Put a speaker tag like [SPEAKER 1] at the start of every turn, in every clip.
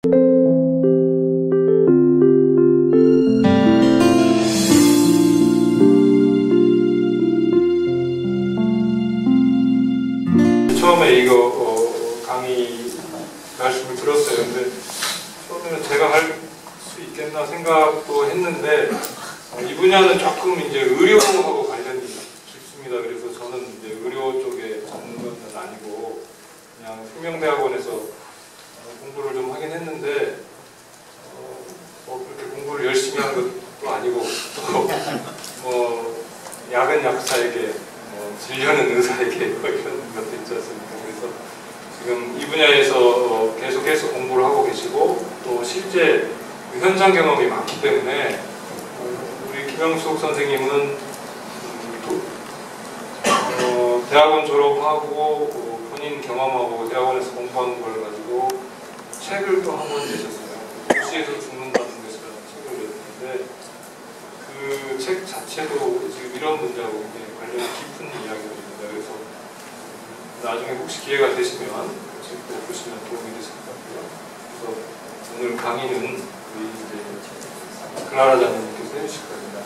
[SPEAKER 1] 처음에 이거 강의 말씀을 들었어요. 근데 처음에는 제가 할 수 있겠나 생각도 했는데 이 분야는 조금 이제 의료하고 관련이 깊습니다. 그래서 저는 이제 의료 쪽에 전문가는 아니고 그냥 생명대학원에서 공부를 좀 하긴 했는데 그렇게 공부를 열심히 한 것도 아니고 또 뭐 약은 약사에게 진료는 의사에게 이런 것도 있지 않습니까? 그래서 지금 이 분야에서 계속해서 공부를 하고 계시고 또 실제 현장 경험이 많기 때문에 우리 김영숙 선생님은 대학원 졸업하고 본인 경험하고 대학원에서 공부한 걸 가지고 책을 또 한 권 내셨어요. 도시에서 죽는다는 것이라는 책을 냈는데 그 책 자체도 지금 이런 문제하고 굉장히 관련이 깊은 이야기입니다. 그래서 나중에 혹시 기회가 되시면 그 책도 보시면 도움이 되실 것 같고요. 그래서 오늘 강의는 우리 이제 클라라 장님께서 해주실 겁니다.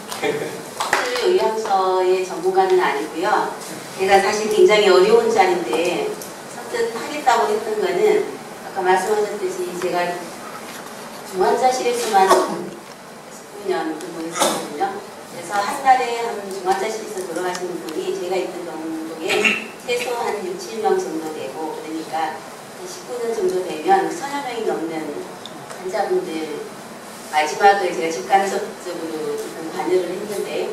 [SPEAKER 2] 의학서의 전문가는 아니고요. 제가 사실 굉장히 어려운 자리인데 선뜻 하겠다고 했던 거는 아까 말씀하셨듯이 제가 중환자실에서만 19년 근무했었거든요. 그래서 한 달에 한 중환자실에서 돌아가시는 분이 제가 있던 정도에 최소 한 6, 7명 정도 되고 그러니까 19년 정도 되면 1000여 명이 넘는 환자분들 마지막을 제가 직간접적으로 관여를 했는데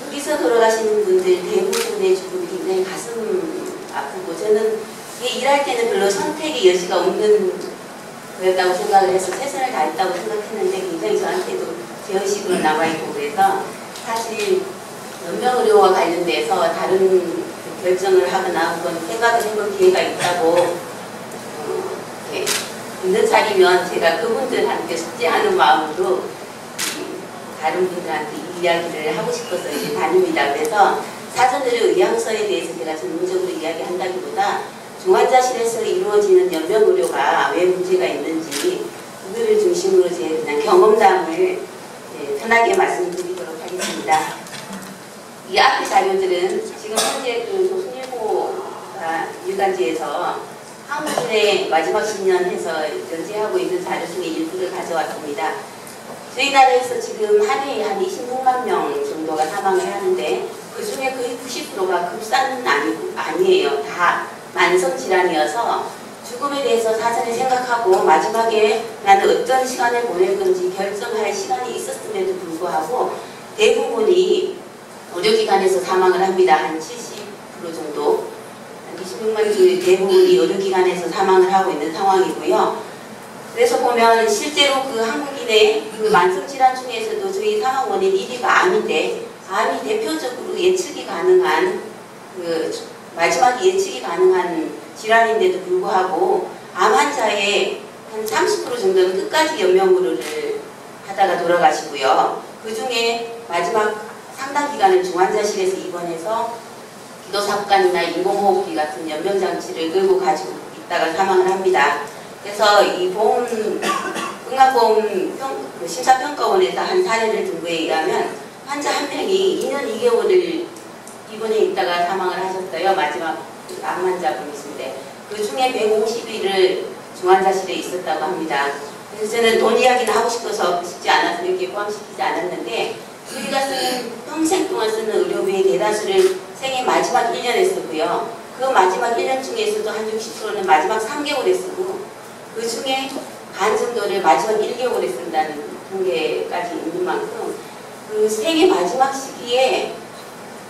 [SPEAKER 2] 거기서 돌아가시는 분들 대부분의 죽음이 굉장히 가슴 아프고 저는 일할 때는 별로 선택의 여지가 없는 거였다고 생각을 해서 최선을 다했다고 생각했는데 굉장히 저한테도 제의식으로 남아있고 그래서 사실 연명의료와 관련돼서 다른 결정을 하거나 혹은 생각을 해볼 기회가 있다고 있는 자리면 제가 그분들한테 쉽지 않은 마음으로 다른 분들한테 이야기를 하고 싶어서 이제 다닙니다. 그래서 사전의료 의학서에 대해서 제가 전문적으로 이야기한다기보다 중환자실에서 이루어지는 연명의료가 왜 문제가 있는지 그들을 중심으로 제 그냥 경험담을 편하게 말씀드리도록 하겠습니다. 이 앞의 자료들은 지금 현재 그 조선일보가 일간지에서 한국인의 마지막 10년 해서 연재하고 있는 자료 중에 일부를 가져왔습니다. 저희 나라에서 지금 한 해에 한 26만 명 정도가 사망을 하는데 그 중에 거의 90%가 급사는 아니에요. 다 만성질환이어서 죽음에 대해서 사전에 생각하고 마지막에 나는 어떤 시간을 보낼 건지 결정할 시간이 있었음에도 불구하고 대부분이 의료기관에서 사망을 합니다. 한 70% 정도. 26만 중에 대부분이 의료기관에서 사망을 하고 있는 상황이고요. 그래서 보면 실제로 그 한국인의 그 만성질환 중에서도 저희 사망 원인 1위가 암인데 암이 대표적으로 예측이 가능한 마지막 예측이 가능한 질환인데도 불구하고 암 환자의 한 30% 정도는 끝까지 연명의료를 하다가 돌아가시고요. 그 중에 마지막 상당 기간을 중환자실에서 입원해서 기도삽관이나 인공호흡기 같은 연명장치를 끌고 가지고 있다가 사망을 합니다. 그래서 이 건강보험 심사평가원에서 한 사례를 든 거에 의하면 환자 한 명이 2년 2개월을 입원해 있다가 사망을 하셨어요. 마지막 암 환자분이신데 그 중에 150일을 중환자실에 있었다고 합니다. 그래서 저는 돈 이야기는 하고 싶지 않아서 이렇게 포함시키지 않았는데 우리가 쓰는 평생 동안 쓰는 의료비의 대다수를 생애 마지막 1년에 쓰고요. 그 마지막 1년 중에서도 한 60%는 마지막 3개월에 쓰고 그 중에 반 정도를 마지막 1개월에 쓴다는 통계까지 있는 만큼 그 생애 마지막 시기에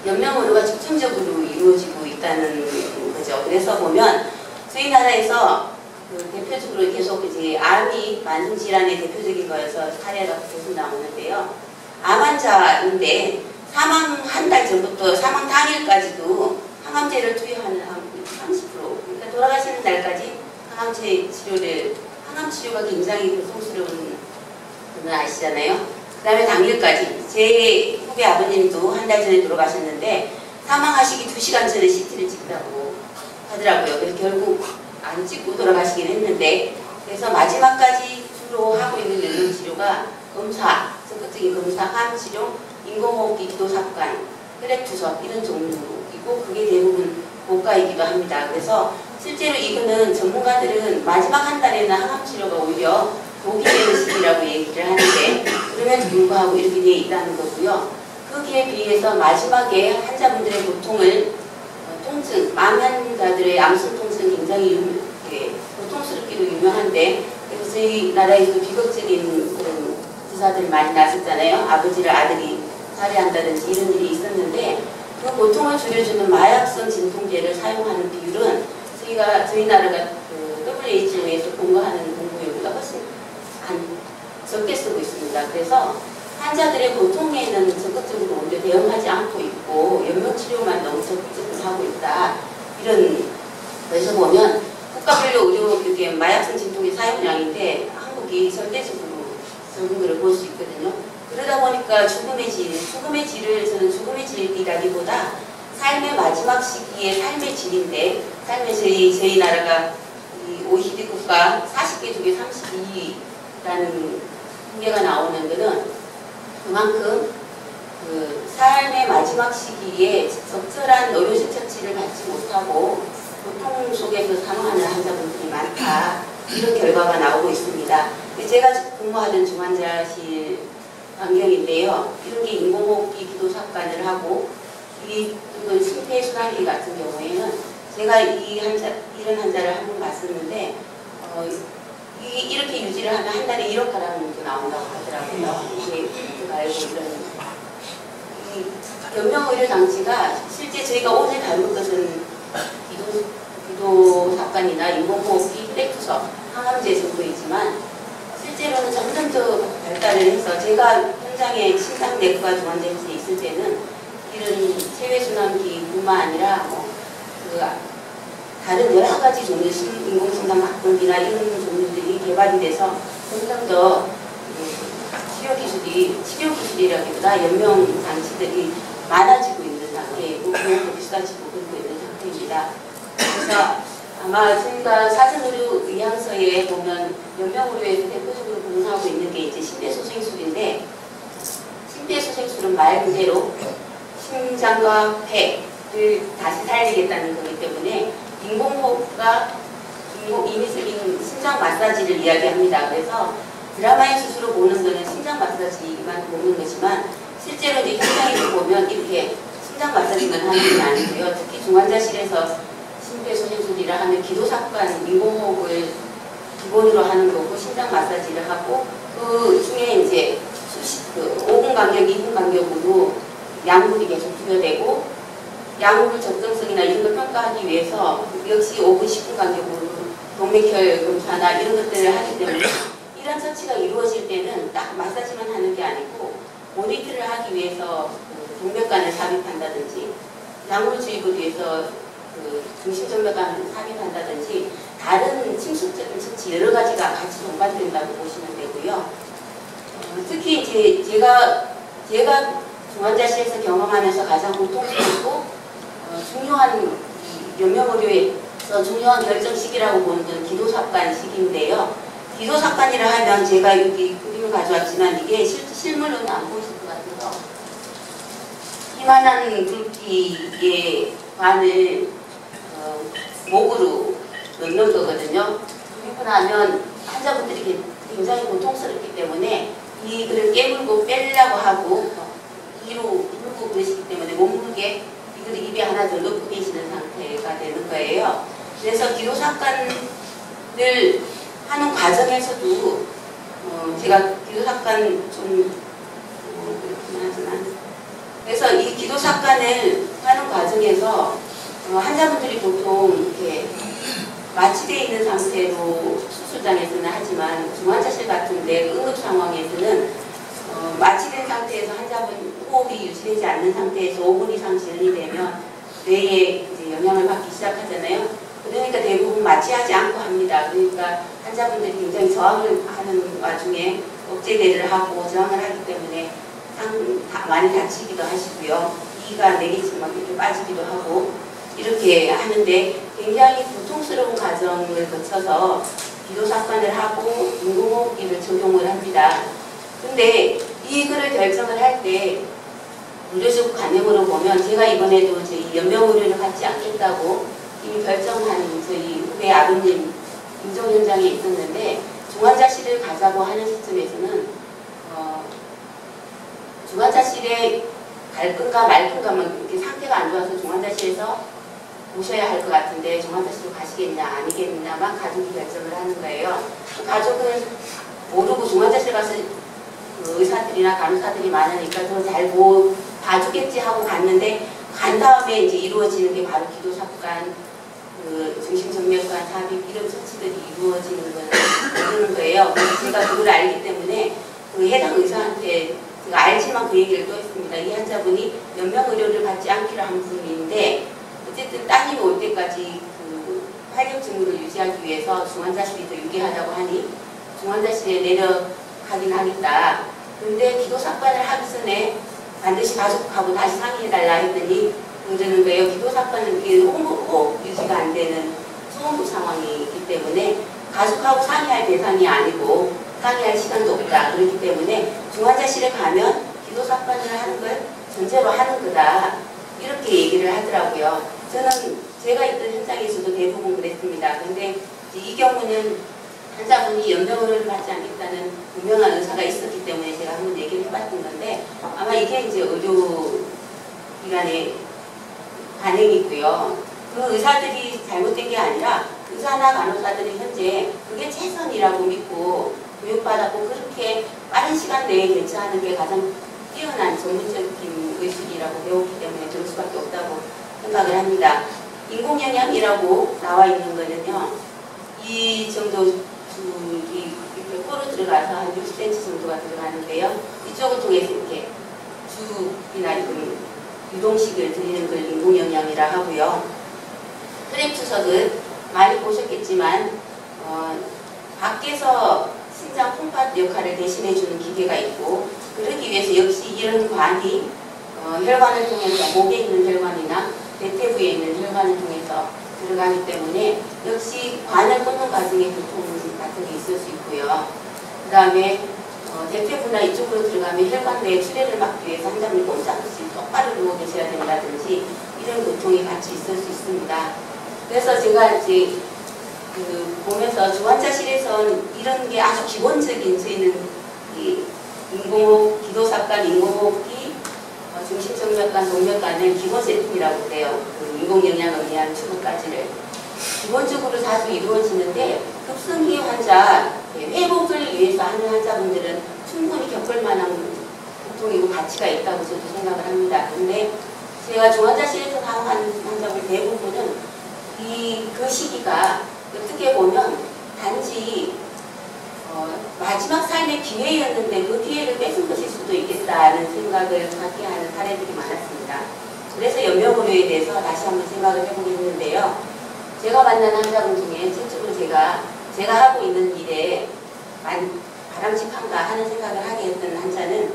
[SPEAKER 2] 연명의료가 집중적으로 이루어지고 있다는 거죠. 그래서 보면 저희 나라에서 그 대표적으로 계속 이제 암이 만성질환의 대표적인 거여서 사례가 계속 나오는데요. 암 환자인데 사망 한 달 전부터 사망 당일까지도 항암제를 투여하는 한 30%. 그러니까 돌아가시는 날까지 항암제 치료를, 항암 치료가 굉장히 고통스러운 건 아시잖아요. 그 다음에 당일까지. 제 후배 아버님도 한 달 전에 돌아가셨는데 사망하시기 2시간 전에 CT를 찍다고 하더라고요. 그래서 결국 안 찍고 돌아가시긴 했는데 그래서 마지막까지 치료가 검사, 적극적인 검사, 항암치료, 인공호흡기, 기도삽관, 혈액투석 이런 종류이고 그게 대부분 고가이기도 합니다. 그래서 실제로 이거는 전문가들은 마지막 한 달에는 항암치료가 오히려 독이 되는 시기라고 얘기를 하는데 그럼에도 불구하고 이렇게 돼 있다는 거고요. 거기에 비해서 마지막에 환자분들의 고통을 통증, 암 환자들의 암성 통증 굉장히 고통스럽기도 유명한데 그래서 저희 나라에서도 비극적인 그런 기사들 많이 났었잖아요. 아버지를 아들이 살해한다든지 이런 일이 있었는데 그 고통을 줄여주는 마약성 진통제를 사용하는 비율은 저희 나라가 그 WHO에서 공고하는 공고율보다 훨씬 적게 쓰고 있습니다. 그래서 환자들의 고통에는 적극적으로 오히려 대응하지 않고 있고 연명치료만 너무 적극적으로 하고 있다. 이런 거에서 보면 국가별로 의료교육의 마약성 진통제 사용량인데 한국이 절대적으로 적은 것을 볼 수 있거든요. 그러다 보니까 죽음의 질을 저는 죽음의 질이라기보다 삶의 마지막 시기의 삶의 질인데 삶의 저희 나라가 이 OECD 국가 40개 중에 32위라는 통계가 나오는 것은 그만큼 그 삶의 마지막 시기에 적절한 의료적 처치를 받지 못하고 고통 속에서 사망하는 환자분들이 많다. 이런 결과가 나오고 있습니다. 제가 근무하던 중환자실 환경인데요. 이런 게 인공호흡기 기도삽관을 하고 이런 심폐소생술 같은 경우에는 제가 이런 환자를 한 번 봤었는데 이렇게 유지를 하면 한 달에 1억 가량 정도 나온다고 하더라고요. 이게 제가 알고 이런 연명의료장치가 실제 저희가 오늘 다룰 것은 기도삽관이나 인공호흡기, 혈액투석, 항암제 정도이지만 실제로는 점점 더 발달을 해서 제가 현장에 심장내과 중환자실에 있을 때는 이런 체외순환기뿐만 아니라 다른 여러 가지 종류 인공심장 박동기나 이런 종류들이 개발이 돼서 점점 더 치료 기술이라기보다 연명 장치들이 많아지고 있는 상태이고 비용도 비싸지고 그러고 있는 상태입니다. 그래서 아마 저희가 사전의료 의향서에 보면 연명의료에서 대표적으로 공부하고 있는 게 이제 심폐소생술인데 심폐소생술은 말 그대로 심장과 폐를 다시 살리겠다는 거기 때문에 인공호흡과 이미슬린 심장 마사지를 이야기합니다. 그래서 드라마에서로 보는 거는 심장 마사지만 보는 거지만 실제로 이제 현장에서 보면 이렇게 심장 마사지만 하는 건 아니고요. 특히 중환자실에서 심폐소생술이라 하면 기도삽관 인공호흡을 기본으로 하는 거고 심장 마사지를 하고 그 중에 이제 5분 간격, 2분 간격으로 약물이 계속 투여되고 약물 적정성이나 이런 걸 평가하기 위해서 역시 5분, 10분 간격으로 동맥혈 검사나 이런 것들을 하기 때문에 이런 처치가 이루어질 때는 딱 마사지만 하는 게 아니고 모니터를 하기 위해서 동맥관을 삽입한다든지 약물 주입을 위해서 중심정맥관을 삽입한다든지 다른 침술적인 처치 여러 가지가 같이 동반된다고 보시면 되고요. 특히 이제 제가 중환자실에서 경험하면서 가장 고통스럽고 중요한 연명의료에서 중요한 결정 시기라고 보는 건 기도삽관 시기인데요. 기도삽관이라 하면 제가 여기 그림을 가져왔지만 이게 실물로는 안 보이실 것 같아서 이만한 굵기의 관을 목으로 넣는 거거든요. 그리고 나면 환자분들이 굉장히 고통스럽기 때문에 이거를 깨물고 빼려고 하고 뒤로 물고 그러시기 때문에 못 물게 이걸 입에 하나 더 넣고 계시는 상태가 되는 거예요. 그래서 기도삽관을 하는 과정에서도 제가 기도삽관 좀 그렇긴 하지만 그래서 이 기도삽관을 하는 과정에서 환자분들이 보통 이렇게 마취되어 있는 상태로 수술장에서는 하지만 중환자실 같은데 응급 상황에서는 마취된 상태에서 환자분 호흡이 유지되지 않는 상태에서 5분 이상 지연이 되면 뇌에 이제 영향을 받기 시작하잖아요. 그러니까 대부분 마취하지 않고 합니다. 그러니까 환자분들이 굉장히 저항을 하는 와중에 억제대를 하고 저항을 하기 때문에 많이 다치기도 하시고요. 이가 내리지 막 이렇게 빠지기도 하고 이렇게 하는데 굉장히 고통스러운 과정을 거쳐서 기도삽관을 하고 인공호흡기를 적용을 합니다. 근데 이거를 결정을 할 때 의료적 관념으로 보면 제가 이번에도 저희 연명 의료를 받지 않겠다고 이미 결정한 저희 후배 아버님 임종 현장에 있었는데 중환자실을 가자고 하는 시점에서는 중환자실에 갈 건가 말 건가면 이렇게 상태가 안 좋아서 중환자실에서 오셔야 할 것 같은데 중환자실로 가시겠냐 아니겠냐만 가족이 결정을 하는 거예요. 가족은 모르고 중환자실 가서 그 의사들이나 간호사들이 많으니까 더 잘 봐주겠지 하고 갔는데 간 다음에 이제 이루어지는 게 바로 기도삽관, 그 중심정맥관 삽입 이런 처치들이 이루어지는 거예요. 그래서 제가 그걸 알기 때문에 그 해당 의사한테 제가 알지만 그 얘기를 또 했습니다. 이 환자분이 연명 의료를 받지 않기로 한 분인데 어쨌든 따님이 올 때까지 그 활력 증후를 유지하기 위해서 중환자실이 더 유리하다고 하니 중환자실에 내려가긴 하겠다. 근데 기도삽관을 하기 전에 반드시 가족하고 다시 상의해달라 했더니 그러는 거예요. 기도삽관은 호흡 유지가 안 되는 소음부 상황이 있기 때문에 가족하고 상의할 대상이 아니고 상의할 시간도 없다. 그렇기 때문에 중환자실에 가면 기도삽관을 하는 걸 전제로 하는 거다. 이렇게 얘기를 하더라고요. 저는 제가 있던 현장에서도 대부분 그랬습니다. 근데 이 경우는 환자분이 연명의료를 받지 않겠다는 분명한 의사가 있었기 때문에 제가 한번 얘기를 해봤던 건데 아마 이게 이제 의료기관의 반응이고요. 그 의사들이 잘못된 게 아니라 의사나 간호사들이 현재 그게 최선이라고 믿고 교육받았고 그렇게 빠른 시간 내에 대처하는 게 가장 뛰어난 전문적인 의식이라고 배웠기 때문에 그럴 수밖에 없다고 생각을 합니다. 인공영양이라고 나와 있는 거는요. 이 정도 줄이 이렇게 코로 들어가서 한 60cm 정도가 들어가는데요. 이쪽을 통해서 이렇게 주이나 이런 유동식을 드리는 걸 인공영양이라 하고요. 트랩 투석은 많이 보셨겠지만 밖에서 신장 콩팥 역할을 대신해주는 기계가 있고 그러기 위해서 역시 이런 관이 혈관을 통해서 목에 있는 혈관이나 대퇴부에 있는 혈관을 통해서 들어가기 때문에 역시 관을 꽂는 과정에 고통 같은 게 있을 수 있고요. 그 다음에 대퇴부나 이쪽으로 들어가면 혈관 내에 출혈을 막기 위해서 환자분이 꼼짝없이 똑바로 누워 계셔야 된다든지 이런 고통이 같이 있을 수 있습니다. 그래서 제가 이제 보면서 중환자실에선 이런 게 아주 기본적인 저희는 이 인공호흡, 기도삽관, 인공호흡기, 중심정맥관, 동맥관은 기본 세팅이라고 그래요. 그 인공영양을 위한 추구까지를 기본적으로 다수 이루어지는데 급성기 환자, 회복을 위해서 하는 환자분들은 충분히 겪을 만한 고통이고 가치가 있다고 저도 생각을 합니다. 근데 제가 중환자실에서 사용하는 환자분 대부분은 그 시기가 어떻게 보면 단지 마지막 삶의 기회였는데 그 기회를 뺏은 것일 수도 있겠다는 생각을 갖게 하는 사례들이 많았습니다. 그래서 연명의료에 대해서 다시 한번 생각을 해보게 했는데요. 제가 만난 환자분 중에 실제로 제가 하고 있는 일에 바람직한가 하는 생각을 하게 했던 환자는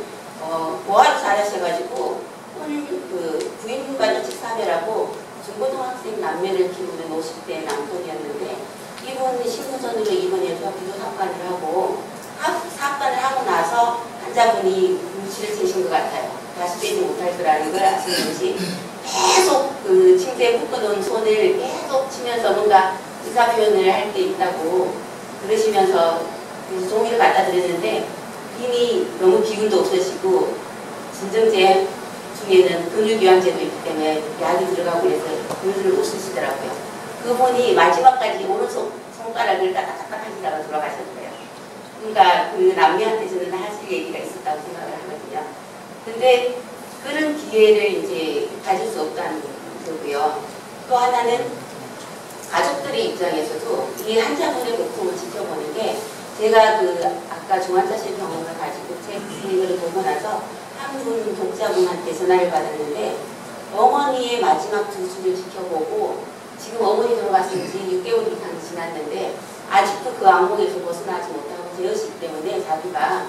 [SPEAKER 2] 보아로 잘하셔가지고 부인과 직사별하고 중고등학생 남매를 키우는 50대 남편이었는데 이분이 신부전으로 입원해서 기도삽관을 하고 삽관을 하고 나서 환자분이 물질을 채신 것 같아요. 다시 빼지 못할 거라는 걸 아시는지 계속 그 침대에 묶어놓은 손을 계속 치면서 뭔가 의사 표현을 할 게 있다고 그러시면서 종이를 갖다 드렸는데 이미 너무 기운도 없으시고 진정제 중에는 근육이완제도 있기 때문에 약이 들어가고 그래서 근육을 못 쓰시더라고요. 그분이 마지막까지 오른손 손가락을 따닥따닥 하시다가 돌아가셨어요. 그러니까 그 남매한테 저는 하실 얘기가 있었다고 생각을 하거든요. 근데 그런 기회를 이제 가질 수 없다는 거고요. 또 하나는 가족들의 입장에서도 이 환자분의 고통을 지켜보는 게 제가 아까 중환자실 병원을 가지고 제 진행을 보고 나서 한 분 독자분한테 전화를 받았는데 어머니의 마지막 두 주를 지켜보고 지금 어머니 돌아가신 지 6개월 이상 지났는데 아직도 그 악몽에서 벗어나지 못하고 되었기 때문에 자기가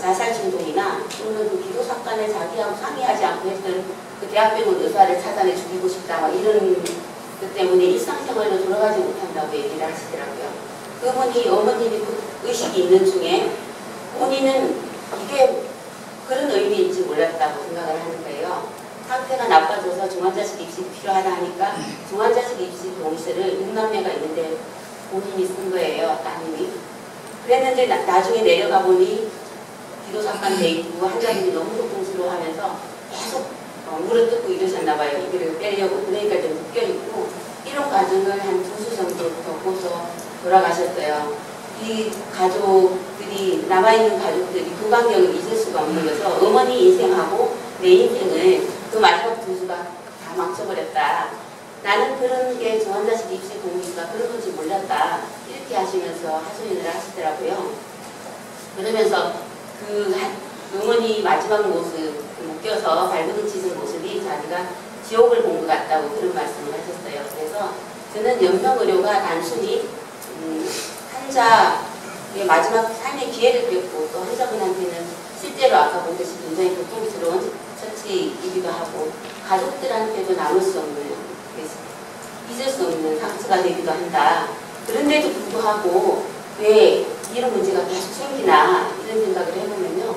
[SPEAKER 2] 자살 충동이나 또는 그 기도삽관을 자기하고 상의하지 않고 했던 그 대학병원 의사를 찾아내 죽이고 싶다 막 이런 것 때문에 일상생활로 돌아가지 못한다고 얘기를 하시더라고요. 그분이 어머님이 그 의식이 있는 중에 본인은 이게 그게 그런 의미인지 몰랐다고 생각을 하는 거예요. 상태가 나빠져서 중환자실 입실이 필요하다 하니까 중환자실 입실 동의서를 6남매가 있는데 본인이 쓴 거예요. 따님이. 그랬는데 나중에 내려가 보니 기도사건 돼 있고 환자분이 너무 고통스러워하면서 계속 물어뜯고 이러셨나 봐요. 이거를 빼려고. 그러니까 좀 묶여있고 이런 과정을 한 2주 정도 겪고서 돌아가셨어요. 이 가족들이, 남아있는 가족들이 그 광경을 잊을 수가 없는 거죠. 어머니 인생하고 내 인생을 그 마지막 2주가 다 망쳐버렸다. 나는 그런 게 중환자실 입실 공기가 그런 건지 몰랐다. 이렇게 하시면서 하소연을 하시더라고요. 그러면서 그 어머니 마지막 모습, 묶여서 발버둥 치는 모습이 자기가 지옥을 본 것 같다고 그런 말씀을 하셨어요. 그래서 저는 연명의료가 단순히 환자의 마지막 삶의 기회를 뵙고 또 환자분한테는 실제로 아까 보듯이 굉장히 고통스러운 처치이기도 하고 가족들한테도 나눌 수 없는, 잊을 수 없는 상처가 되기도 한다. 그런데도 불구하고 왜 이런 문제가 계속 생기나 이런 생각을 해보면요.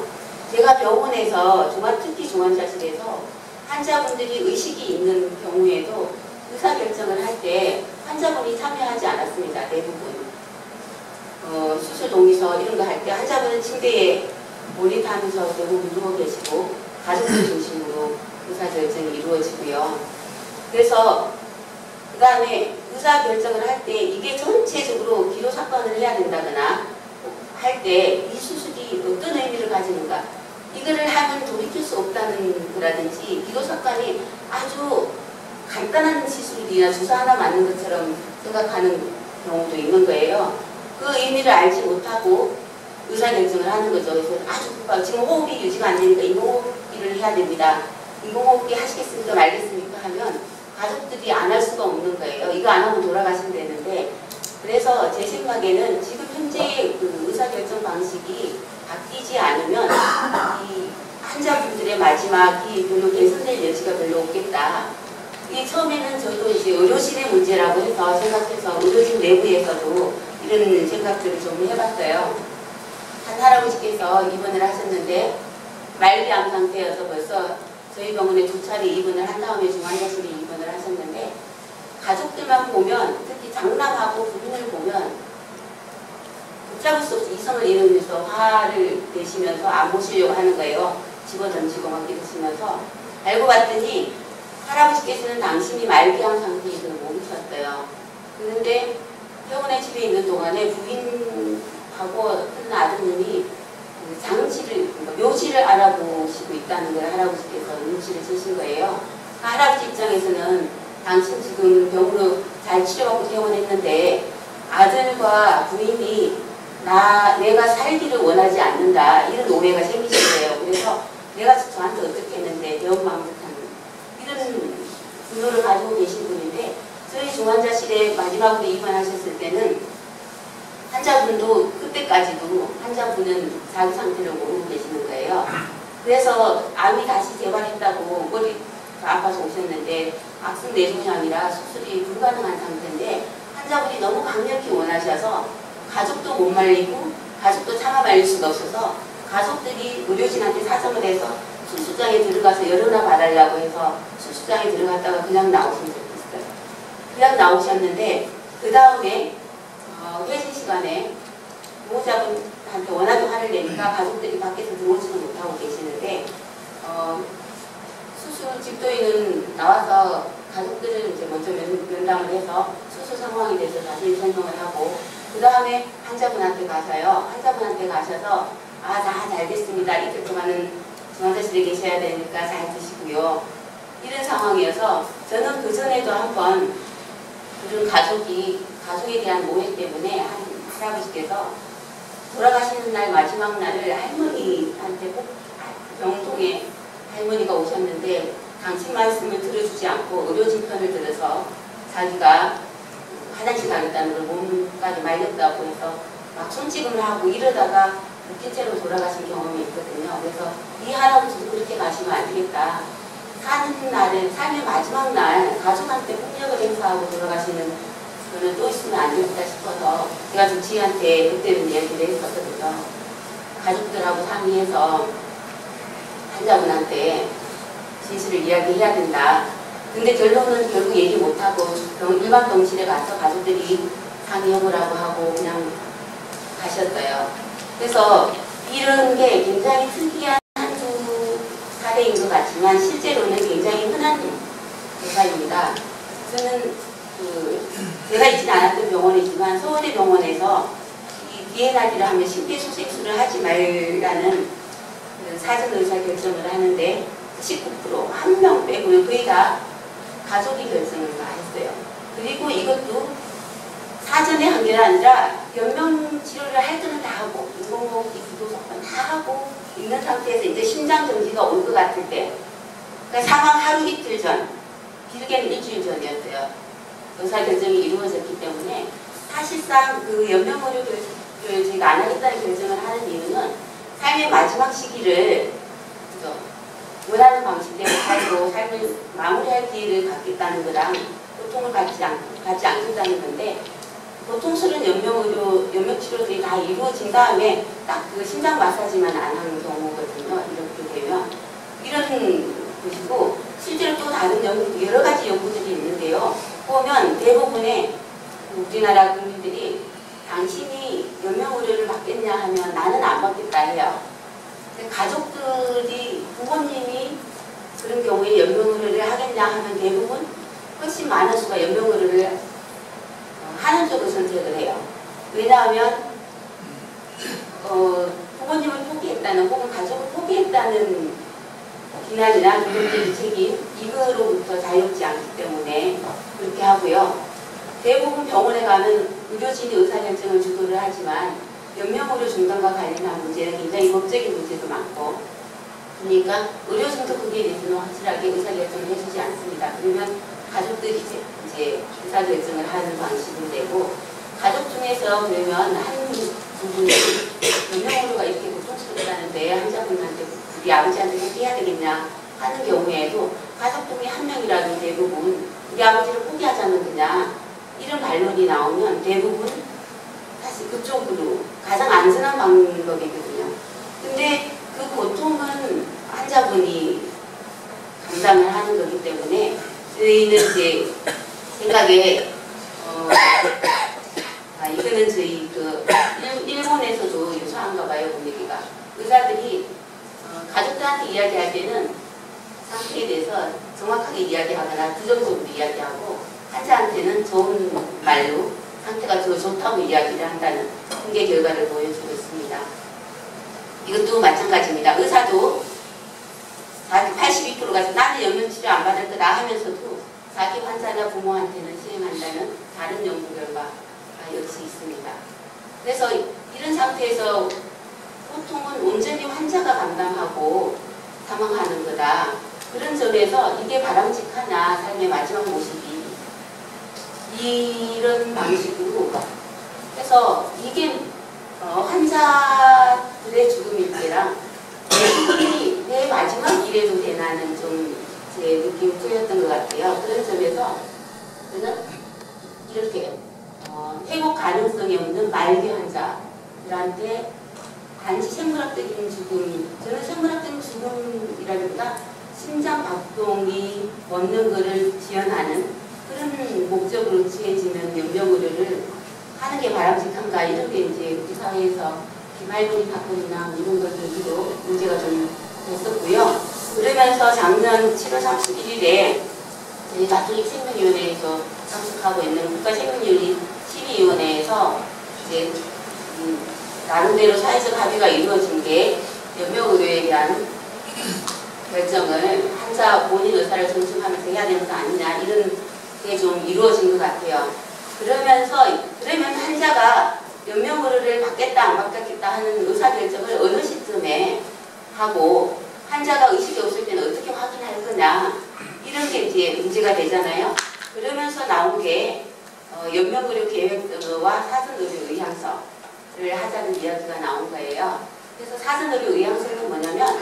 [SPEAKER 2] 제가 병원에서 특히 중환자실에서 환자분들이 의식이 있는 경우에도 의사결정을 할 때 환자분이 참여하지 않았습니다. 대부분. 수술 동의서 이런 거 할 때 환자분은 침대에 몰입하면서 대부분 누워 계시고 가족들 중심으로 의사결정이 이루어지고요. 그래서 그 다음에 의사결정을 할 때 이게 전체적으로 기도사건을 해야 된다거나 할 때 이 수술이 어떤 의미를 가지는가 이거를 하면 돌이킬 수 없다는 거라든지 기도사건이 아주 간단한 시술이나 주사 하나 맞는 것처럼 생각하는 경우도 있는 거예요. 그 의미를 알지 못하고 의사결정을 하는 거죠. 그래서 아주 지금 호흡이 유지가 안 되니까 인공호흡기를 해야 됩니다. 인공호흡기 하시겠습니까? 말겠습니까? 하면 가족들이 안 할 수가 없는 거예요. 이거 안 하면 돌아가시면 되는데 그래서 제 생각에는 지금 현재의 그 의사결정 방식이 바뀌지 않으면 이 환자분들의 마지막이 별로 개선될 여지가 별로 없겠다. 이 처음에는 저도 이제 의료진의 문제라고 해서 생각해서 의료진 내부에서도 이런 생각들을 좀 해봤어요. 한 할아버지께서 입원을 하셨는데 말기암 상태여서 벌써 저희 병원에 2차례 입원을 한 다음에 중환자실에 입원을 하셨는데 가족들만 보면 특히 장남하고 부인을 보면 붙잡을 수 없이 이성을 잃으면서 화를 내시면서 안 보시려고 하는 거예요. 집어던지고 막 이러시면서 알고 봤더니 할아버지께서는 당신이 말기암 상태인 걸 모르셨어요. 그런데 병원에 집에 있는 동안에 부인하고 큰 아드님이 장치를, 묘지를 알아보시고 있다는 걸 할아버지께서 눈치를 채신 거예요. 그 할아버지 입장에서는 당신 지금 병으로 잘 치료받고 퇴원했는데 아들과 부인이 내가 살기를 원하지 않는다 이런 오해가 생기신 거예요. 그래서 내가 저한테 어떻게 했는데 배은망덕한 이런 분노를 가지고 계신 분인데 저희 중환자실에 마지막으로 입원하셨을 때는 환자분도 그때까지도 환자분은 자기 상태를 모르고 계시는 거예요. 그래서 암이 다시 재발했다고 머리가 아파서 오셨는데 악성 뇌종양이라 수술이 불가능한 상태인데 환자분이 너무 강력히 원하셔서 가족도 못 말리고 가족도 참아 말릴 수가 없어서 가족들이 의료진한테 사정을 해서 수술장에 들어가서 열어나 봐달라고 해서 수술장에 들어갔다가 그냥 나오신 적이 있어요. 그냥 나오셨는데 그 다음에 회식 시간에 보호자분한테 워낙에 화를 내니까 가족들이 밖에서 들어오지도 못하고 계시는데 수술 집도인은 나와서 가족들을 이제 먼저 면담을 해서 수술 상황에 대해서 자세히 설명을 하고 그 다음에 환자분한테 가셔서 다 잘 됐습니다. 이틀 동안은 중환자실에 계셔야 되니까 잘 드시고요. 이런 상황이어서 저는 그 전에도 한번 그런 가족에 대한 오해 때문에 할아버지께서 돌아가시는 날 마지막 날을 할머니한테 꼭 병동에 할머니가 오셨는데 당신 말씀을 들어주지 않고 의료진 편을 들어서 자기가 화장실 가겠다는 걸 몸까지 말렸다고 해서 막 손찌검을 하고 이러다가 웃긴 채로 돌아가신 경험이 있거든요. 그래서 이 할아버지도 그렇게 가시면 안 되겠다. 사는 날은 삶의 마지막 날 가족한테 폭력을 행사하고 돌아가시는 그는 또 있으면 안 되겠다 싶어서 제가 주치의한테 그때는 이야기를 했었거든요. 가족들 의사들하고 상의해서 환자분한테 진술을 이야기해야 된다. 근데 결론은 결국 얘기 못하고 일반 병실에 가서 가족들이 상의해보라고 하고 그냥 가셨어요. 그래서 이런 게 굉장히 특이한 한두 사례인 것 같지만 실제로는 굉장히 흔한 대사입니다. 저는 제가 있진 않았던 병원이지만 서울대 병원에서 이 DNRD를 하면 심폐소생술을 하지 말라는 사전 의사 결정을 하는데 19% 한 명 빼고는 거의 다 가족이 결정을 다 했어요. 그리고 이것도 사전에 한 게 아니라 연명 치료를 할 때는 다 하고 인공호흡기 구조조건 다 하고 있는 상태에서 이제 심장 정지가 올 것 같을 때, 그러니까 사망 하루 이틀 전, 길게는 일주일 전이었어요. 의사 결정이 이루어졌기 때문에 사실상 그 연명의료를 제가 안 하겠다는 결정을 하는 이유는 삶의 마지막 시기를 원하는 방식대로 살고 삶을 마무리할 기회를 갖겠다는 거랑 고통을 받지 않겠다는 건데, 보통 술은 연명치료들이 다 이루어진 다음에 딱 그 심장 마사지만 안 하는 경우거든요. 이렇게 되면 이런 것이고, 실제로 또 다른 여러 가지 연구들이 있는데요. 보면 대부분의 우리나라 국민들이 당신이 연명의료를 받겠냐 하면 나는 안 받겠다 해요. 가족들이 부모님이 그런 경우에 연명의료를 하겠냐 하면 대부분 훨씬 많은 수가 연명의료를 하는 쪽을 선택을 해요. 왜냐하면 부모님을 포기했다는 혹은 가족을 포기했다는 비난이나 누군지 책임 이거로부터 자유롭지 않기 때문에 그렇게 하고요. 대부분 병원에 가면 의료진이 의사결정을 주도를 하지만 연명의료 중단과 관련한 문제는 굉장히 법적인 문제도 많고, 그러니까 의료진도 그게 대해서는 확실하게 의사결정을 해주지 않습니다. 그러면 가족들이 이제 의사결정을 하는 방식이 되고, 가족 중에서 그러면 한 부분이 연명의료가 이렇게 고통스럽다는데 환자분한테 우리 아버지한테 꼭 해야 되겠냐 하는 경우에도 가족 중에 한 명이라도 대부분 우리 아버지를 포기하자면 그냥 이런 반론이 나오면 대부분 사실 그쪽으로 가장 안전한 방법이거든요. 근데 그 고통은 환자분이 감당을 하는 거기 때문에 저희는 이제 생각에 이거는 저희 일본에서도 유사한가 봐요. 분위기가 의사들이 가족들한테 이야기할 때는 상태에 대해서 정확하게 이야기하거나 부정적으로 이야기하고, 환자한테는 좋은 말로 상태가 더 좋다고 이야기를 한다는 통계 결과를 보여주고 있습니다. 이것도 마찬가지입니다. 의사도 82%가 나는 연명치료 안 받을 거다 하면서도 자기 환자나 부모한테는 시행한다는 다른 연구 결과가 역시 있습니다. 그래서 이런 상태에서 보통은 온전히 환자가 감당하고 사망하는 거다. 그런 점에서 이게 바람직하냐, 삶의 마지막 모습이 이런 방식으로 해서 이게 환자들의 죽음일 때랑 내 마지막 일에도 되나는 좀 제 느낌이 틀렸던 것 같아요. 그런 점에서 저는 이렇게 회복 가능성이 없는 말기 환자들한테 단지 생물학적인 죽음, 저는 생물학적인 죽음이라기보다 심장 박동이 멎는 것을 지연하는 그런 목적으로 취해지는 연명의료를 하는 게 바람직한가, 이런 게 이제 우리 사회에서 비말문이 사건이나 이런 것들도 문제가 좀 됐었고요. 그러면서 작년 7월 31일에 저희 가톨릭생명위원회에서 참석하고 있는 국가생명윤리 심의위원회에서 이제 나름대로 사회적 합의가 이루어진 게 연명의료에 대한 결정을 환자 본인 의사를 존중하면서 해야 되는 거 아니냐, 이런 게 좀 이루어진 것 같아요. 그러면 환자가 연명의료를 받겠다 안 받겠다 하는 의사결정을 어느 시점에 하고, 환자가 의식이 없을 때는 어떻게 확인할 거냐, 이런 게 이제 문제가 되잖아요. 그러면서 나온 게 연명의료 계획과 사전의료 의향서를 하자는 이야기가 나온 거예요. 그래서 사전의료 의향서는 뭐냐면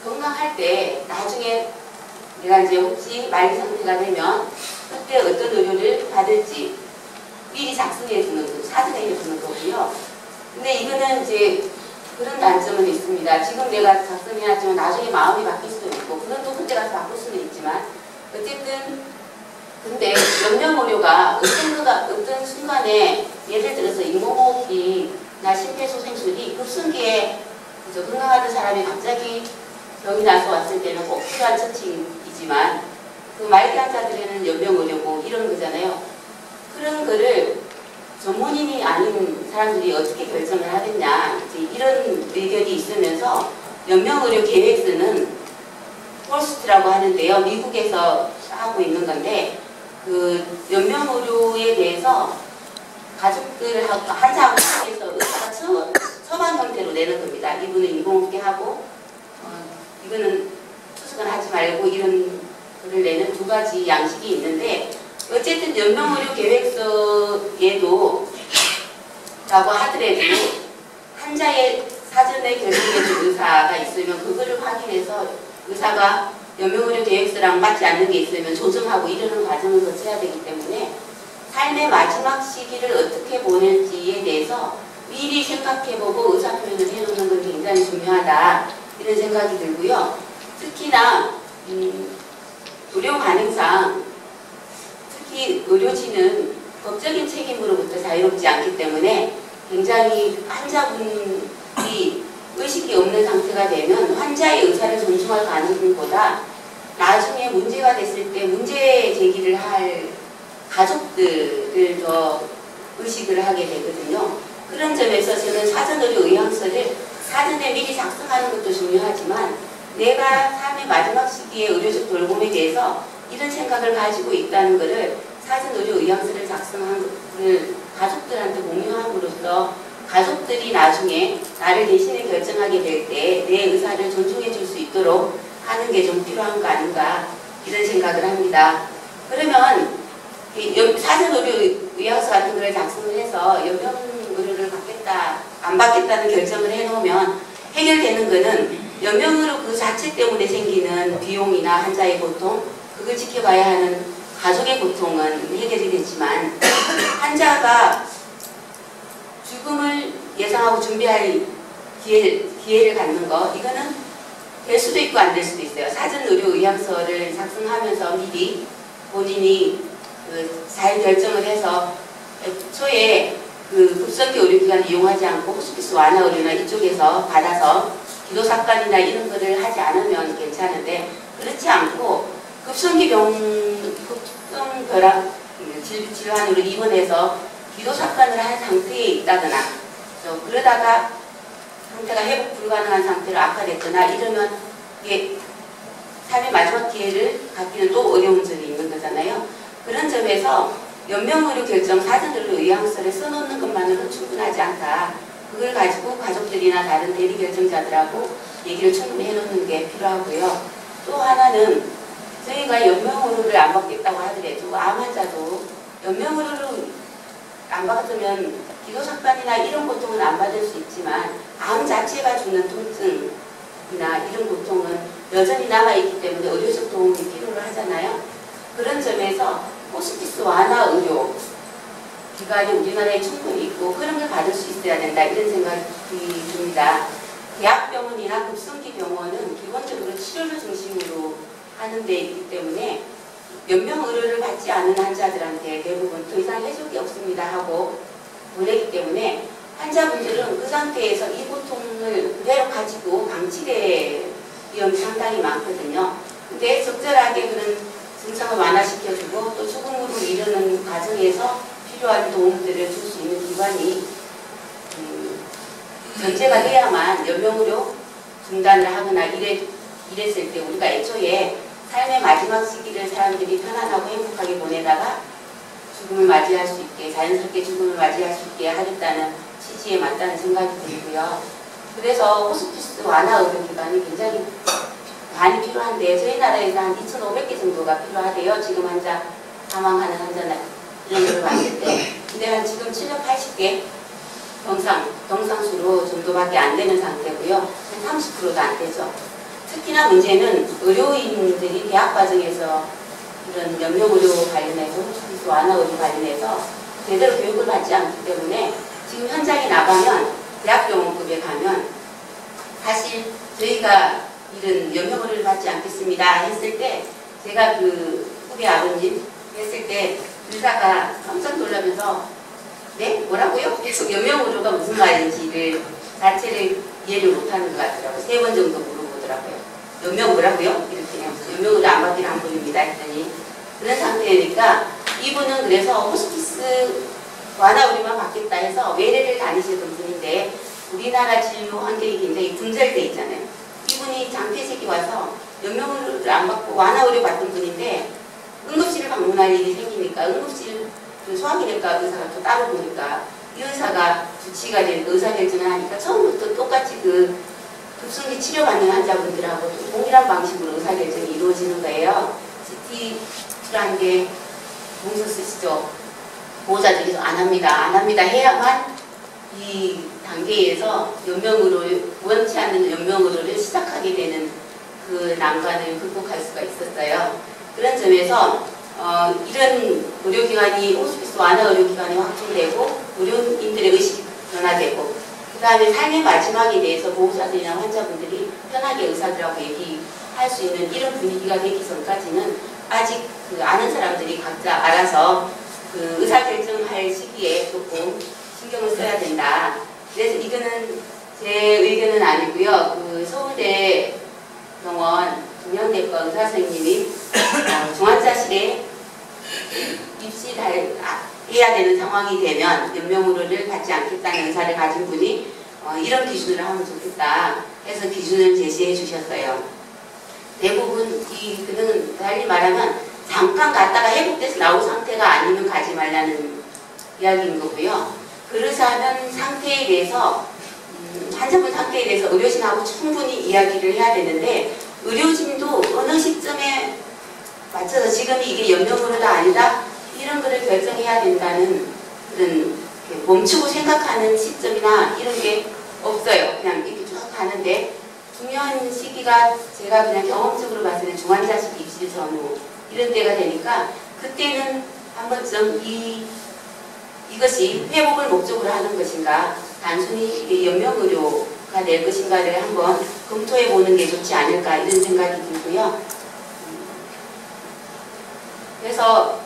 [SPEAKER 2] 건강할 때 나중에 내가 이제 혹시 말기 상태가 되면 그때 어떤 의료를 받을지 미리 작성해 주는 거, 사전에 해주는 거고요. 근데 이거는 이제 그런 단점은 있습니다. 지금 내가 작성해놨지만 나중에 마음이 바뀔 수도 있고 그건 또 그때 가서 바꿀 수는 있지만 어쨌든 근데 염려오류가 어떤 순간에 예를 들어서 인공호흡이나 심폐소생술이 급성기에 건강하던 사람이 갑자기 병이 나서 왔을 때는 꼭 필요한 처치이지만 그 말기 환자들에는 연명의료고 이런 거잖아요. 그런 거를 전문인이 아닌 사람들이 어떻게 결정을 하겠냐 이제 이런 의견이 있으면서 연명의료 계획서는 폴스트라고 하는데요. 미국에서 하고 있는 건데 그 연명의료에 대해서 가족들하고 환자하고 해서 의사가 처방 형태로 내는 겁니다. 이분은 인공호흡기 하고 이거는 투석은 하지 말고 이런 거를 내는 두 가지 양식이 있는데 어쨌든 연명의료 계획서에도 라고 하더라도 환자의 사전에 결정해준 의사가 있으면 그거를 확인해서 의사가 연명의료 계획서랑 맞지 않는 게 있으면 조정하고 이러는 과정을 거쳐야 되기 때문에 삶의 마지막 시기를 어떻게 보낼지에 대해서 미리 생각해보고 의사표현을 해놓는 건 굉장히 중요하다 이런 생각이 들고요. 특히나 의료 관행상 특히 의료진은 법적인 책임으로부터 자유롭지 않기 때문에 굉장히 환자분이 의식이 없는 상태가 되면 환자의 의사를 존중할 가능성보다 나중에 문제가 됐을 때 문제 제기를 할 가족들을 더 의식을 하게 되거든요. 그런 점에서 저는 사전의료 의향서를 사전에 미리 작성하는 것도 중요하지만 내가 삶의 마지막 시기에 의료적 돌봄에 대해서 이런 생각을 가지고 있다는 것을 사전의료 의향서를 작성한 것을 가족들한테 공유함으로써 가족들이 나중에 나를 대신에 결정하게 될 때 내 의사를 존중해 줄 수 있도록 하는 게 좀 필요한 거 아닌가 이런 생각을 합니다. 그러면 사전의료 의향서 같은 거를 작성을 해서 연명의료를 받겠다 안 받겠다는 결정을 해놓으면 해결되는 거는 연명의료 그 자체 때문에 생기는 비용이나 환자의 고통 그걸 지켜봐야 하는 가족의 고통은 해결이 되지만 환자가 죽음을 예상하고 준비할 기회를 갖는 거 이거는 될 수도 있고 안 될 수도 있어요. 사전의료 의향서를 작성하면서 미리 본인이 잘 결정을 해서 애초에 그 급성기 의료기관을 이용하지 않고 호스피스 완화 의료나 이쪽에서 받아서 기도삭관이나 이런 거를 하지 않으면 괜찮은데 그렇지 않고 급성결합 질환으로 입원해서 기도삭관을 한 상태에 있다거나 그러다가 상태가 회복 불가능한 상태로 악화됐거나 이러면 이게 삶의 마지막 기회를 갖기는 또 어려운 점이 있는 거잖아요. 그런 점에서 연명의료 결정 사전의료 의향서를 써놓는 것만으로는 충분하지 않다. 그걸 가지고 가족들이나 다른 대리 결정자들하고 얘기를 충분히 해놓는 게 필요하고요. 또 하나는 저희가 연명의료를 안 받겠다고 하더라도 암 환자도 연명의료를 안 받으면 기도삭관이나 이런 고통은 안 받을 수 있지만 암 자체가 주는 통증이나 이런 고통은 여전히 남아있기 때문에 의료적 도움이 필요로 하잖아요. 그런 점에서 호스피스 완화 의료 기관이 우리나라에 충분히 있고 그런 걸 받을 수 있어야 된다 이런 생각이 듭니다. 대학병원이나 급성기 병원은 기본적으로 치료를 중심으로 하는 데 있기 때문에 연명의료를 받지 않은 환자들한테 대부분 더 이상 해줄 게 없습니다 하고 보내기 때문에 환자분들은 그 상태에서 이 고통을 그대로 가지고 방치될 위험이 상당히 많거든요. 근데 적절하게 그런 증상을 완화시켜주고 또 죽음으로 이르는 과정에서 필요한 도움들을 줄 수 있는 기관이 전제가 돼야만 연명의료 중단을 하거나 이랬을 때 우리가 애초에 삶의 마지막 시기를 사람들이 편안하고 행복하게 보내다가 죽음을 맞이할 수 있게 자연스럽게 죽음을 맞이할 수 있게 하겠다는 취지에 맞다는 생각이 들고요. 그래서 호스피스 완화 의료기관이 굉장히 많이 필요한데 저희 나라에서 한 2,500개 정도가 필요하대요. 지금 환자 사망하는 환자나 이런 걸 봤을 때 근데 한 지금 780개 병상수로 정도밖에 안 되는 상태고요. 한 30%도 안 되죠. 특히나 문제는 의료인들이 대학 과정에서 이런 연명의료 관련해서 호스피스 완화 의료 관련해서 제대로 교육을 받지 않기 때문에 지금 현장에 나가면 대학병원급에 가면 사실 저희가 이런 연명의료를 받지 않겠습니다 했을 때 제가 그 후배 아버님 했을 때 의사가 깜짝 놀라면서 네? 뭐라고요? 계속 연명의료가 무슨 말인지를 자체를 이해를 못하는 것 같더라고요. 3번 정도 물어보더라고요. 연명 뭐라고요? 이렇게 하면서 연명의료 안 받기를 안 보입니다 했더니 그런 상태니까 이분은 그래서 호스피스 완화의료만 받겠다 해서 외래를 다니시던 분인데 우리나라 진료 환경이 굉장히 분절돼 있잖아요. 이분이 장폐색이 와서 연명의료를 안 받고 완화의료 받던 분인데 응급실을 방문할 일이 생기니까 응급실 소화기내과 의사가 또 따로 보니까 이 의사가 주치의가 된 의사결정을 하니까 처음부터 똑같이 그 급성기 치료받는 환자분들하고 동일한 방식으로 의사결정이 이루어지는 거예요. CT라는 게 동서 쓰시죠. 보호자들께서 안 합니다 해야만 이 단계에서 연명의료, 원치 않는 연명의료를 시작하게 되는 그 난관을 극복할 수가 있었어요. 그런 점에서 이런 의료기관이 호스피스 완화 의료기관이 확충되고 의료인들의 의식이 변화되고 그 다음에 삶의 마지막에 대해서 보호자들이나 환자분들이 편하게 의사들하고 얘기할 수 있는 이런 분위기가 되기 전까지는 아직 그 아는 사람들이 각자 알아서 그 의사결정할 시기에 조금 신경을 써야 된다. 그래서 이거는 제 의견은 아니고요. 그 서울대 병원 중형내과 의사 선생님이 중환자실에 입시해야 되는 상황이 되면 연명의료를 받지 않겠다는 의사를 가진 분이 이런 기준으로 하면 좋겠다 해서 기준을 제시해 주셨어요. 대부분 그는 달리 말하면 잠깐 갔다가 회복돼서 나올 상태가 아니면 가지 말라는 이야기인 거고요. 그러자면 상태에 대해서 환자분 상태에 대해서 의료진하고 충분히 이야기를 해야 되는데 의료진도 어느 시점에 맞춰서 지금 이게 연명의료가 아니다 이런 거를 결정해야 된다는 그런 멈추고 생각하는 시점이나 이런 게 없어요. 그냥 이렇게 쭉 가는데 중요한 시기가 제가 그냥 경험적으로 봤을 때 중환자실 입실 전후 이런 때가 되니까 그때는 한 번쯤 이것이 회복을 목적으로 하는 것인가 단순히 연명의료가 될 것인가를 한번 검토해 보는 게 좋지 않을까 이런 생각이 들고요. 그래서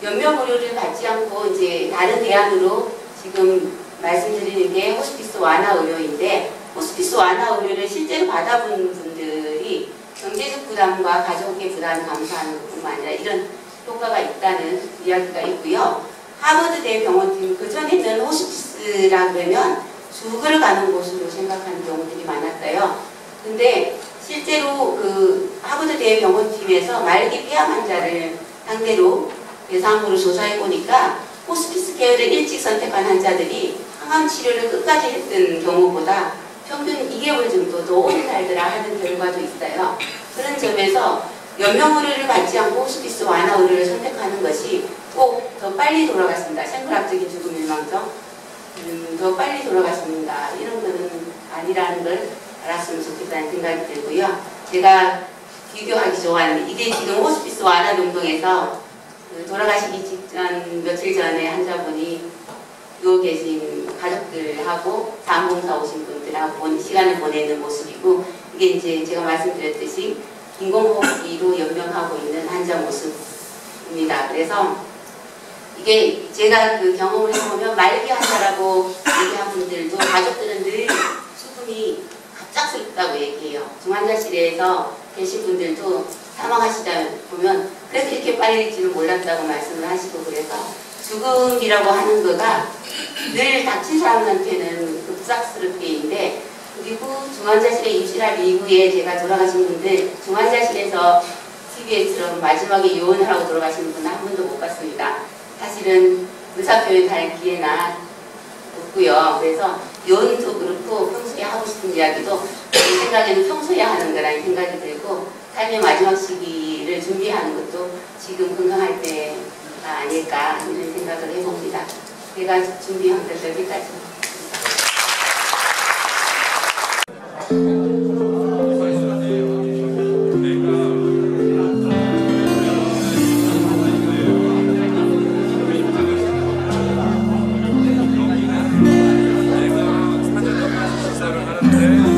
[SPEAKER 2] 연명의료를 받지 않고 이제 다른 대안으로 지금 말씀드리는 게 호스피스 완화의료인데 호스피스 완화의료를 실제로 받아본 분들이 경제적 부담과 가족의 부담을 감소하는 것뿐만 아니라 이런 효과가 있다는 이야기가 있고요. 하버드대 병원팀 그전에는 호스피스라 그러면 죽으러 가는 곳으로 생각하는 경우들이 많았어요. 근데 실제로 그 하버드대 병원팀에서 말기 폐암 환자를 상대로 대상으로 조사해 보니까 호스피스 케어를 일찍 선택한 환자들이 항암 치료를 끝까지 했던 경우보다 평균 2개월 정도 더 오래 살더라 하는 결과도 있어요. 그런 점에서 연명의료를 받지 않고 호스피스 완화 의료를 선택하는 것이 꼭 더 빨리 돌아갔습니다. 생물학적인 죽음 일망성 더 빨리 돌아갔습니다. 이런 거는 아니라는 걸 알았으면 좋겠다는 생각이 들고요. 제가 비교하기 좋아하는 이게 지금 호스피스 완화 운동에서 돌아가시기 직전 며칠 전에 환자분이 누워 계신 가족들하고 자원봉사 오신 분들하고 시간을 보내는 모습이고 이게 이제 제가 말씀드렸듯이 인공호흡기로 연명하고 있는 환자 모습입니다. 그래서 이게 제가 그 경험을 해보면 말기 환자라고 얘기한 분들도 가족들은 늘 수분이 갑작스럽다고 얘기해요. 중환자실에서 계신 분들도 사망하시다 보면 그래서 이렇게 빨리일지는 몰랐다고 말씀을 하시고 그래서 죽음이라고 하는 거가 늘 다친 사람한테는 급작스럽게인데 그리고 중환자실에 입실할 이후에 제가 돌아가신 분들 중환자실에서 TV에처럼 마지막에 요원하라고 돌아가신 분은 한 번도 못 봤습니다. 사실은 의사표현 할 기회나 없고요. 그래서 요원도 그렇고 평소에 하고 싶은 이야기도 제 생각에는 평소에 하는 거라는 생각이 들고 삶의 마지막 시기를 준비하는 것도 지금 건강할 때가 아닐까 이런 생각을 해봅니다. 제가 준비한 것 여기까지.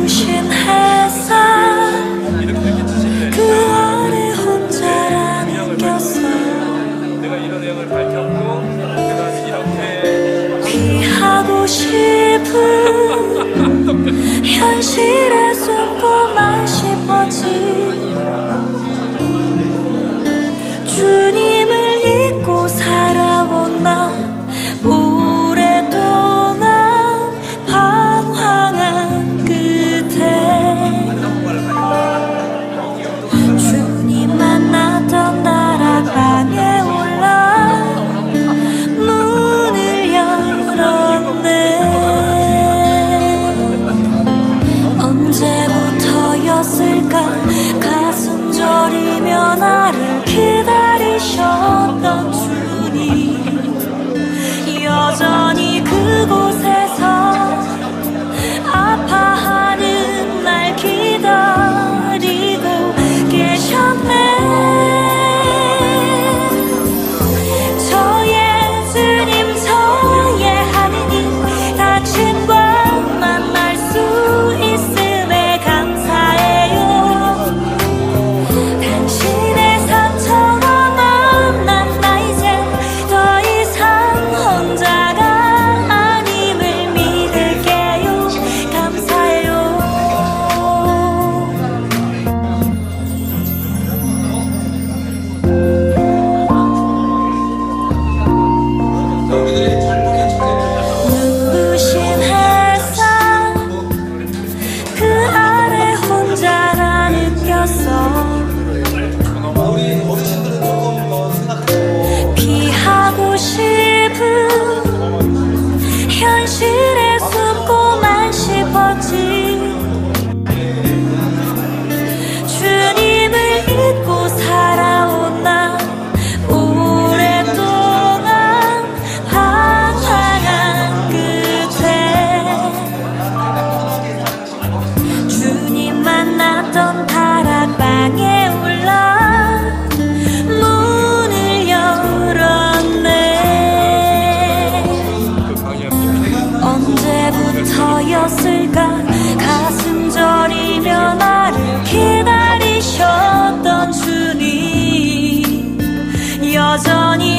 [SPEAKER 3] 오신 주셨어.
[SPEAKER 4] 우리 어르신들은 조금 더 생각하고
[SPEAKER 3] 피하고 싶은 현실에 숨고만 싶었지. 주님을 잊고 살아온 나 오랫동안 방황한 끝에 주님 만났던 다락방에 올라 문을 열었네. 언제부터였을까 가슴 저리며 나를 기다리셨던 주님 여전히